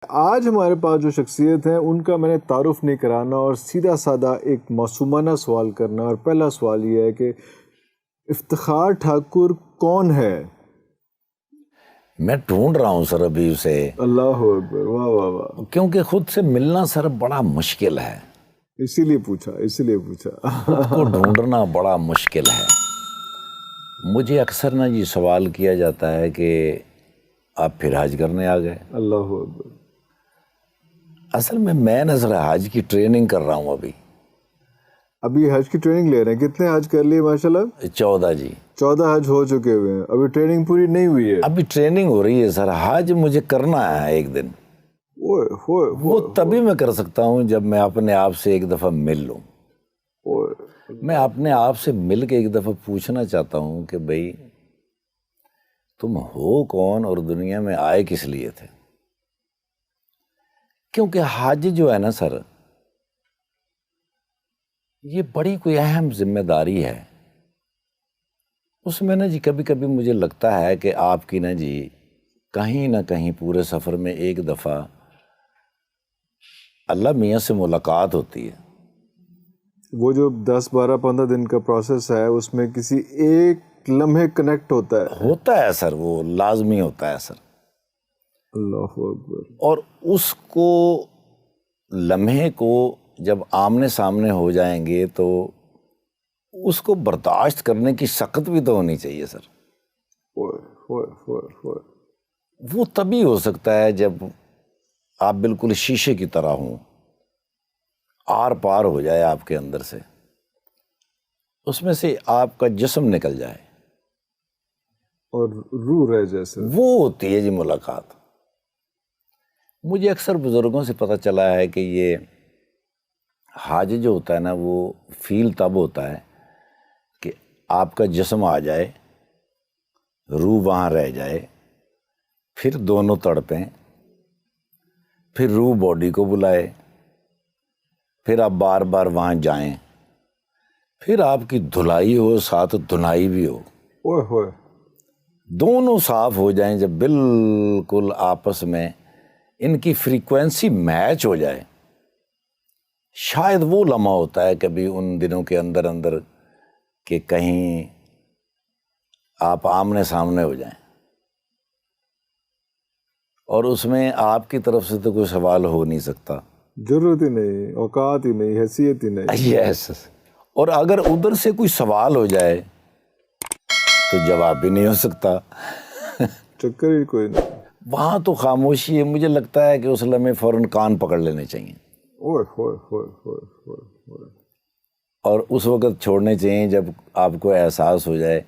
آج ہمارے پاس جو شخصیت ہیں ان کا میں نے تعارف نہیں کرانا اور سیدھا سادہ ایک معصومانہ سوال کرنا. اور پہلا سوال یہ ہے کہ افتخار ٹھاکر کون ہے؟ میں ڈھونڈ رہا ہوں سر ابھی اسے. اللہ اکبر، واہ واہ واہ. کیونکہ خود سے ملنا سر بڑا مشکل ہے، اسی لیے پوچھا. خود کو ڈھونڈنا بڑا مشکل ہے. مجھے اکثر نا یہ سوال کیا جاتا ہے کہ آپ پھر حج کرنے آ گئے. اللہ اکبر. اصل میں نا سر حج کی ٹریننگ کر رہا ہوں ابھی حج کی ٹریننگ لے رہے ہیں؟ کتنے حج کر لیے ماشاءاللہ؟ 14 جی. 14 حج ہو چکے ہوئے ہیں، ابھی ٹریننگ پوری نہیں ہوئی ہے. ابھی ٹریننگ ہو رہی ہے سر. حج مجھے کرنا ہے ایک دن. وہ تبھی میں کر سکتا ہوں جب میں اپنے آپ سے ایک دفعہ مل لوں. میں اپنے آپ سے مل کے ایک دفعہ پوچھنا چاہتا ہوں کہ بھئی تم ہو کون اور دنیا میں آئے کس لیے تھے. کیونکہ حج جو ہے نا سر، یہ بڑی کوئی اہم ذمہ داری ہے. اس میں نا جی کبھی کبھی مجھے لگتا ہے کہ آپ کی نا جی کہیں نہ کہیں پورے سفر میں ایک دفعہ اللہ میاں سے ملاقات ہوتی ہے. وہ جو 10 12 15 دن کا پروسیس ہے اس میں کسی ایک لمحے کنیکٹ ہوتا ہے سر. وہ لازمی ہوتا ہے سر. اللہ اکبر. اور اس کو لمحے کو جب آمنے سامنے ہو جائیں گے تو اس کو برداشت کرنے کی سخت بھی تو ہونی چاہیے سر. وہ تبھی ہو سکتا ہے جب آپ بالکل شیشے کی طرح ہوں، آر پار ہو جائے آپ کے اندر سے، اس میں سے آپ کا جسم نکل جائے اور روح رہ جیسے. وہ ہوتی ہے جی ملاقات. مجھے اکثر بزرگوں سے پتہ چلا ہے کہ یہ حج جو ہوتا ہے نا وہ فیل تب ہوتا ہے کہ آپ کا جسم آ جائے، روح وہاں رہ جائے، پھر دونوں تڑپیں، پھر روح باڈی کو بلائے، پھر آپ بار بار وہاں جائیں، پھر آپ کی دھلائی ہو ساتھ دھنائی بھی ہو. دونوں صاف ہو جائیں. جب بالکل آپس میں ان کی فریکوینسی میچ ہو جائے، شاید وہ لمحہ ہوتا ہے کبھی ان دنوں کے اندر کہ کہیں آپ آمنے سامنے ہو جائیں اور اس میں آپ کی طرف سے تو کوئی سوال ہو نہیں سکتا. ضرورت ہی نہیں، اوقات ہی نہیں، حیثیت ہی نہیں. یس. اور اگر ادھر سے کوئی سوال ہو جائے تو جواب بھی نہیں ہو سکتا. چکر ہی کوئی نہیں. وہاں تو خاموشی ہے. مجھے لگتا ہے کہ اس لمحے فوراً کان پکڑ لینے چاہیے اور اس وقت چھوڑنے چاہیے جب آپ کو احساس ہو جائے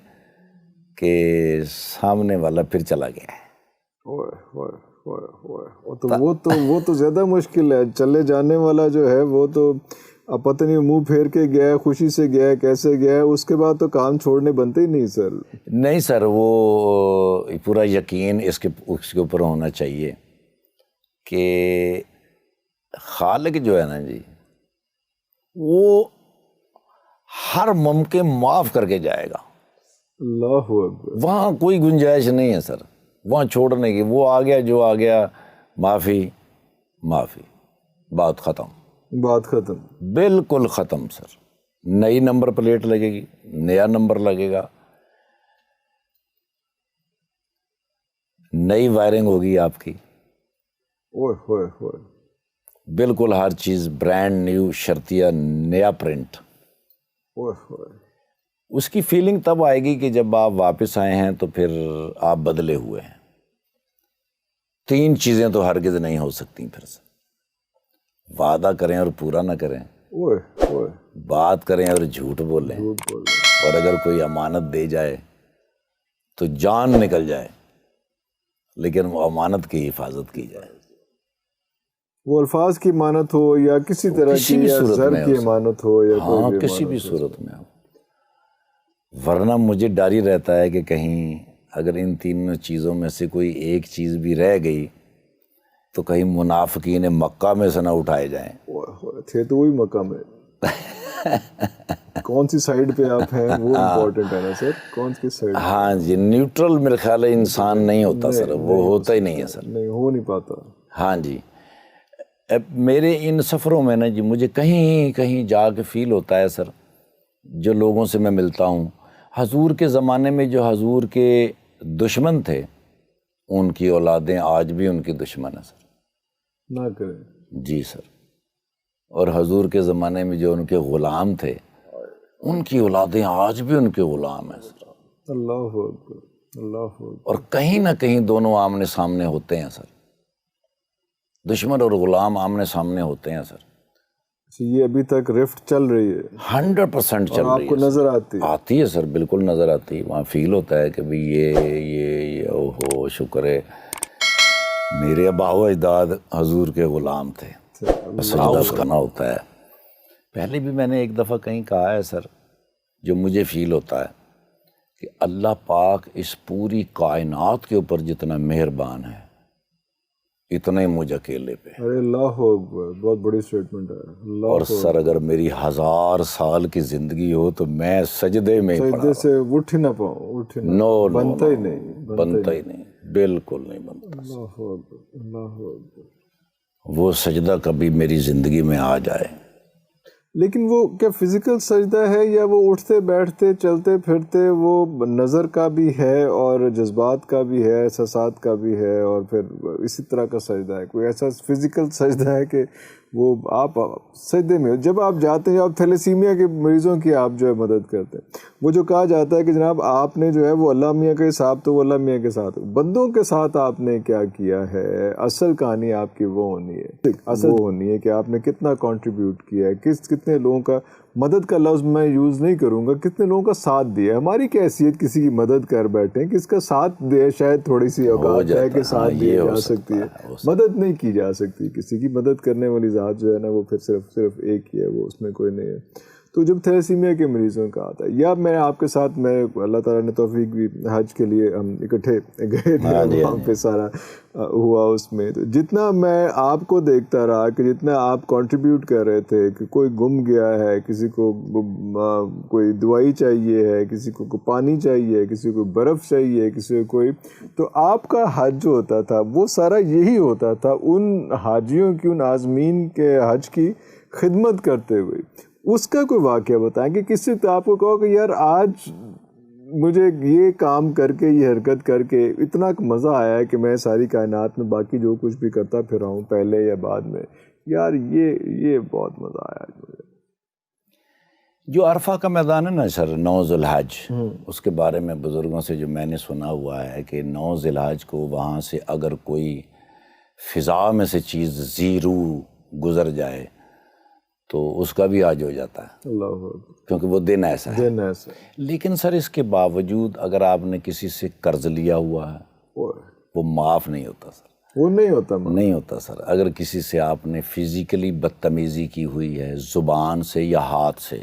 کہ سامنے والا پھر چلا گیا ہے. وہ تو زیادہ مشکل ہے. چلے جانے والا جو ہے وہ تو پتہ نہیں منہ پھیر کے گیا ہے، خوشی سے گیا ہے، کیسے گیا ہے، اس کے بعد تو کام چھوڑنے بنتے ہی نہیں سر. نہیں سر، وہ پورا یقین اس کے اوپر ہونا چاہیے کہ خالق جو ہے نا جی وہ ہر ممکن معاف کر کے جائے گا. اللہ اکبر. وہاں کوئی گنجائش نہیں ہے سر وہاں چھوڑنے کی. وہ آ گیا جو آ گیا، معافی، بات ختم. بالکل ختم سر. نئی نمبر پلیٹ لگے گی، نیا نمبر لگے گا، نئی وائرنگ ہوگی آپ کی. بالکل ہر چیز برانڈ نیو، شرطیہ نیا پرنٹ. اس کی فیلنگ تب آئے گی کہ جب آپ واپس آئے ہیں تو پھر آپ بدلے ہوئے ہیں. 3 چیزیں تو ہرگز نہیں ہو سکتی پھر سے. وعدہ کریں اور پورا نہ کریں، بات کریں اور جھوٹ بولیں، اور اگر کوئی امانت دے جائے تو جان نکل جائے لیکن وہ امانت کی حفاظت کی جائے. وہ الفاظ کی امانت ہو یا کسی طرح کی یا زر کی امانت ہو یا کوئی کسی بھی صورت میں ہو. ورنہ مجھے ڈر ہی رہتا ہے کہ کہیں اگر ان 3 چیزوں میں سے کوئی ایک چیز بھی رہ گئی تو کہیں منافقین مکہ میں سے نہ اٹھائے جائیں. تھے تو وہی مکہ میں. کون سی سائڈ پہ آپ ہیں وہ امپورٹنٹ ہے نا سر, کون سی سائڈ. ہاں جی, نیوٹرل میرے خیال ہے انسان نہیں ہوتا سر, وہ ہوتا ہی نہیں ہے سر, نہیں ہو نہیں پاتا. ہاں جی. اب میرے ان سفروں میں نا جی مجھے کہیں کہیں جا کے فیل ہوتا ہے سر, جو لوگوں سے میں ملتا ہوں, حضور کے زمانے میں جو حضور کے دشمن تھے ان کی اولادیں آج بھی ان کی دشمن ہیں سر. نہ کریں. جی سر. اور حضور کے زمانے میں جو ان کے غلام تھے ان کی اولادیں آج بھی ان کے غلام ہیں سر. اللہ اکبر, اللہ اکبر. اور کہیں نہ کہیں دونوں آمنے سامنے ہوتے ہیں سر, دشمن اور غلام آمنے سامنے ہوتے ہیں سر. یہ ابھی تک رفٹ چل رہی ہے 100% چل رہی ہے. آپ کو نظر آتی ہے؟ آتی ہے سر, بالکل نظر آتی ہے. وہاں فیل ہوتا ہے کہ بھئی یہ اوہو شکر ہے میرے آبا و اجداد حضور کے غلام تھے. سجدہ اس کا نہ ہوتا ہے. پہلے بھی میں نے ایک دفعہ کہیں کہا ہے سر, جو مجھے فیل ہوتا ہے کہ اللہ پاک اس پوری کائنات کے اوپر جتنا مہربان ہے اتنا ہی مجھ اکیلے پہ. ارے اللہ اکبر, بہت بڑی سٹیٹمنٹ ہے. اللہ اور سر اگر میری 1000 سال کی زندگی ہو تو میں سجدے میں ہی سجدے سے اٹھ ہی نہ پاؤں, اٹھ ہی نہ نو بنتا ہی نہیں, بنتا ہی نہیں, بالکل نہیں بنتا. اللہ اکبر, اللہ اکبر. وہ سجدہ کبھی میری زندگی میں آ جائے. لیکن وہ کیا فزیکل سجدہ ہے یا وہ اٹھتے بیٹھتے چلتے پھرتے وہ نظر کا بھی ہے اور جذبات کا بھی ہے, احساسات کا بھی ہے, اور پھر اسی طرح کا سجدہ ہے؟ کوئی ایسا فزیکل سجدہ ہے کہ وہ آپ سجدے میں جب آپ جاتے ہیں, آپ تھیلیسیمیا کے مریضوں کی آپ جو ہے مدد کرتے ہیں, وہ جو کہا جاتا ہے کہ جناب آپ نے جو ہے وہ اللہ میاں کا حساب تو وہ اللہ میاں کے ساتھ, بندوں کے ساتھ آپ نے کیا کیا ہے, اصل کہانی آپ کی وہ ہونی ہے, اصل وہ ہونی ہے کہ آپ نے کتنا کنٹریبیوٹ کیا ہے, کتنے لوگوں کا, مدد کا لفظ میں یوز نہیں کروں گا, کتنے لوگوں کا ساتھ دیا ہے. ہماری کیا حیثیت کسی کی مدد کر بیٹھے ہیں, کس کا ساتھ دے, شاید تھوڑی سی اوقات ہے کہ ساتھ دی جا سکتی ہے, مدد نہیں کی جا سکتی. کسی کی مدد کرنے والی ذات جو ہے نا وہ پھر صرف ایک ہی ہے, وہ اس میں کوئی نہیں ہے. تو جب تھیلیسیمیا کے مریضوں کا آتا ہے, یا میں آپ کے ساتھ, میں اللہ تعالیٰ نے توفیق بھی, حج کے لیے ہم اکٹھے گئے تھے, وہاں پہ سارا ہوا اس میں, تو جتنا میں آپ کو دیکھتا رہا کہ جتنا آپ کنٹریبیوٹ کر رہے تھے کہ کوئی گم گیا ہے, کسی کو کوئی دوائی چاہیے ہے, کسی کو پانی چاہیے, کسی کو برف چاہیے, کسی کو کوئی, تو آپ کا حج جو ہوتا تھا وہ سارا یہی ہوتا تھا, ان حاجیوں کی, ان عازمین کے حج کی خدمت کرتے ہوئے. اس کا کوئی واقعہ بتائیں کہ کس سے آپ کو کہو کہ یار آج مجھے یہ کام کر کے, یہ حرکت کر کے اتنا مزہ آیا ہے کہ میں ساری کائنات میں باقی جو کچھ بھی کرتا پھر رہا ہوں پہلے یا بعد میں, یار یہ بہت مزہ آیا مجھے. جو عرفہ کا میدان ہے نا سر, 9 ذی الحج, اس کے بارے میں بزرگوں سے جو میں نے سنا ہوا ہے کہ 9 ذی الحج کو وہاں سے اگر کوئی فضا میں سے چیز زیرو گزر جائے تو اس کا بھی حج ہو جاتا ہے. اللہ, کیونکہ وہ دن ایسا ہے. لیکن سر اس کے باوجود اگر آپ نے کسی سے قرض لیا ہوا ہے وہ معاف نہیں ہوتا سر, وہ نہیں ہوتا سر. اگر کسی سے آپ نے فزیکلی بدتمیزی کی ہوئی ہے زبان سے یا ہاتھ سے,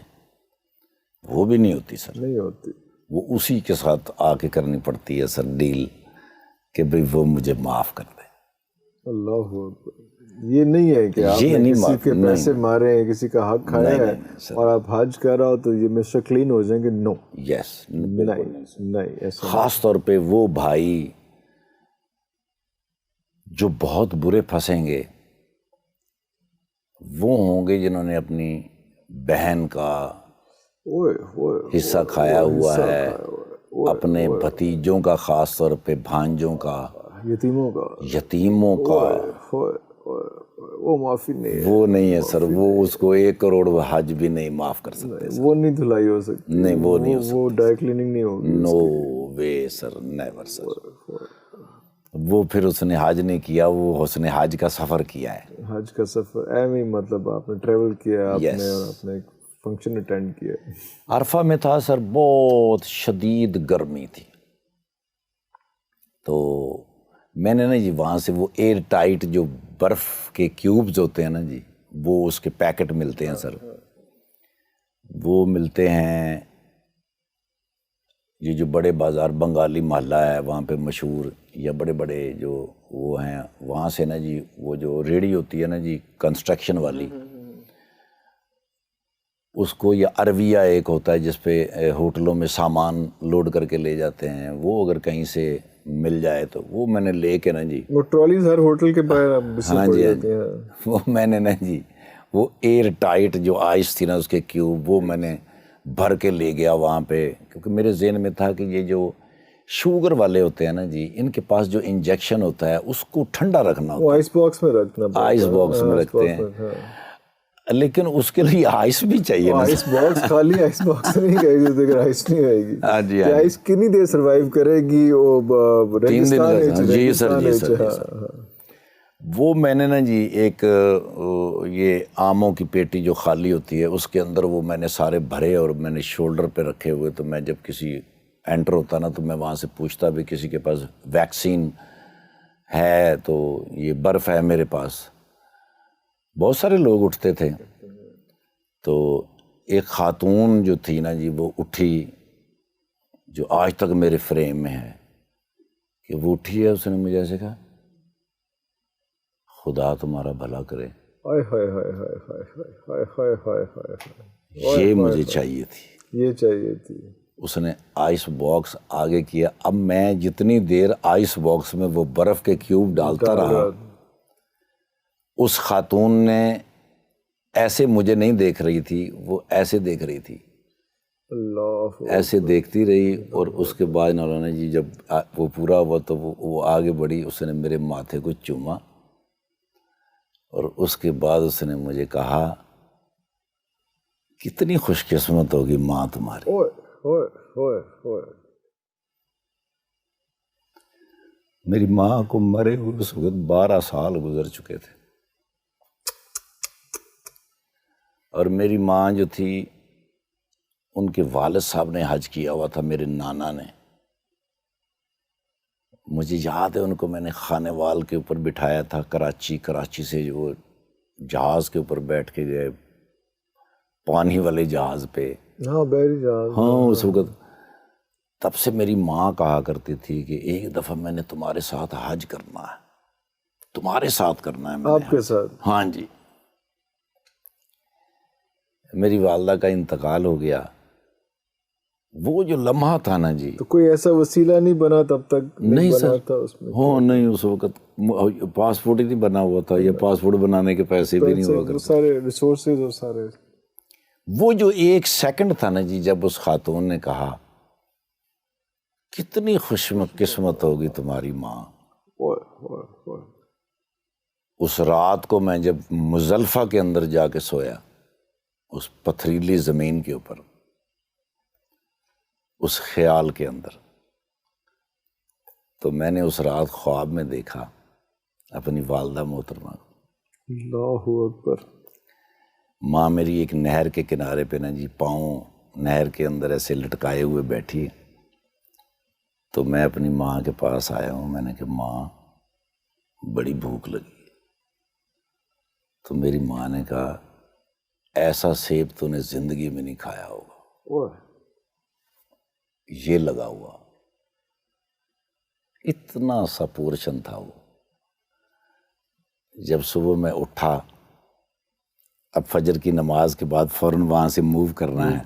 وہ بھی نہیں ہوتی سر, نہیں ہوتی. وہ اسی کے ساتھ آ کے کرنی پڑتی ہے سر ڈیل کہ بھئی وہ مجھے معاف کر دے. اللہ, یہ نہیں ہے کہ آپ نے کسی کے پیسے مارے ہیں, کسی کا حق کھایا ہے اور آپ حج کر رہا ہو تو یہ مسٹر کلین ہو جائیں گے. نو, یس, نہیں. خاص طور پہ وہ بھائی جو بہت برے پھنسیں گے وہ ہوں گے جنہوں نے اپنی بہن کا حصہ کھایا ہوا ہے, اپنے بھتیجوں کا, خاص طور پہ بھانجوں کا, یتیموں کا. وہ معافی نہیں ہے, وہ نہیں ہے سر, وہ اس کو 1 کروڑ حج بھی نہیں معاف کر سکتے. وہ نہیں دھلائی ہو سکتی, نہیں, وہ نہیں ہو سکتی, وہ ڈرائی کلیننگ نہیں ہوگی. نو وے سر, نیور سر. وہ پھر اس نے حج نہیں کیا, وہ اس نے حج کا سفر کیا ہے. حج کا سفر ایویں, مطلب آپ نے ٹریول کیا, آپ نے اپنے ایک فنکشن اٹینڈ کیا. عرفہ میں تھا سر, بہت شدید گرمی تھی, تو میں نے نا جی وہاں سے وہ ایئر ٹائٹ جو برف کے کیوبز ہوتے ہیں نا جی, وہ اس کے پیکٹ ملتے ہیں سر, وہ ملتے ہیں. یہ جو بڑے بازار بنگالی محلہ ہے وہاں پہ مشہور, یا بڑے بڑے جو وہ ہیں وہاں سے نا جی, وہ جو ریڑھی ہوتی ہے نا جی کنسٹرکشن والی, اس کو، یا عربیہ ایک ہوتا ہے جس پہ ہوٹلوں میں سامان لوڈ کر کے لے جاتے ہیں، وہ اگر کہیں سے مل جائے تو وہ میں نے لے کے نا جی، وہ ٹرالیز ہر ہوٹل کے باہر ہاں جی، وہ میں نے نا جی وہ ایئر ٹائٹ جو آئس تھی نا اس کے کیوب، وہ میں نے بھر کے لے گیا وہاں پہ، کیونکہ میرے ذہن میں تھا کہ یہ جو شوگر والے ہوتے ہیں نا جی، ان کے پاس جو انجیکشن ہوتا ہے اس کو ٹھنڈا رکھنا ہوتا ہے، آئس باکس میں رکھنا، آئس باکس میں رکھتے ہیں، لیکن اس کے لیے آئس بھی چاہیے نا، آئس باکس خالی آئس باکس نہیں کہے گی اگر آئس نہیں رہے گی، ہاں جی، آئس کتنی دیر سروائیو کرے گی، وہ ریگستان، جی سر، وہ میں نے نا جی ایک یہ آموں کی پیٹی جو خالی ہوتی ہے اس کے اندر وہ میں نے سارے بھرے، اور میں نے شولڈر پہ رکھے ہوئے، تو میں جب کسی انٹر ہوتا نا تو میں وہاں سے پوچھتا بھی کسی کے پاس ویکسین ہے تو یہ برف ہے میرے پاس، بہت سارے لوگ اٹھتے تھے، تو ایک خاتون جو تھی نا جی وہ اٹھی، جو آج تک میرے فریم میں ہے کہ وہ اٹھی ہے، اس نے مجھے ایسے کہا خدا تمہارا بھلا کرے، یہ مجھے چاہیے تھی، یہ چاہیے تھی، اس نے آئس باکس آگے کیا، اب میں جتنی دیر آئس باکس میں وہ برف کے کیوب ڈالتا رہا، اس خاتون نے ایسے مجھے نہیں دیکھ رہی تھی، وہ ایسے دیکھ رہی تھی، اللہ ایسے دیکھتی رہی، اور اس کے بعد انہوں نے جی جب وہ پورا ہوا تو وہ آگے بڑھی، اس نے میرے ماتھے کو چوما، اور اس کے بعد اس نے مجھے کہا کتنی خوش قسمت ہوگی ماں تمہاری، میری ماں کو مرے ہوئے اس وقت 12 سال گزر چکے تھے، اور میری ماں جو تھی ان کے والد صاحب نے حج کیا ہوا تھا، میرے نانا نے، مجھے یاد ہے ان کو میں نے خانے وال کے اوپر بٹھایا تھا، کراچی سے وہ جہاز کے اوپر بیٹھ کے گئے، پانی والے جہاز پہ، ہاں بحری جہاز، ہاں اس وقت، تب سے میری ماں کہا کرتی تھی کہ ایک دفعہ میں نے تمہارے ساتھ حج کرنا ہے، تمہارے ساتھ کرنا ہے، آپ کے ساتھ، ہاں جی۔ میری والدہ کا انتقال ہو گیا، وہ جو لمحہ تھا نا جی، تو کوئی ایسا وسیلہ نہیں بنا تب تک؟ نہیں بنا سر، تھا اس میں؟ ہاں نہیں، اس وقت پاسپورٹ ہی نہیں بنا ہوا تھا، یا پاسپورٹ بنانے کے پیسے بھی نہیں ہوا کرتے، سارے ریسورسز اور سارے، وہ جو ایک سیکنڈ تھا نا جی جب اس خاتون نے کہا کتنی خوش قسمت ہوگی تمہاری ماں، اس رات کو میں جب مزدلفہ کے اندر جا کے سویا، اس پتھریلی زمین کے اوپر، اس خیال کے اندر، تو میں نے اس رات خواب میں دیکھا اپنی والدہ محترمہ، اللہ اکبر، ماں میری ایک نہر کے کنارے پہ نا جی پاؤں نہر کے اندر ایسے لٹکائے ہوئے بیٹھی، تو میں اپنی ماں کے پاس آیا ہوں، میں نے کہا ماں بڑی بھوک لگی، تو میری ماں نے کہا ایسا سیب تو نے زندگی میں نہیں کھایا ہوگا، یہ لگا ہوا، اتنا سا پورشن تھا وہ۔ جب صبح میں اٹھا، اب فجر کی نماز کے بعد فوراً وہاں سے موو کرنا ہے،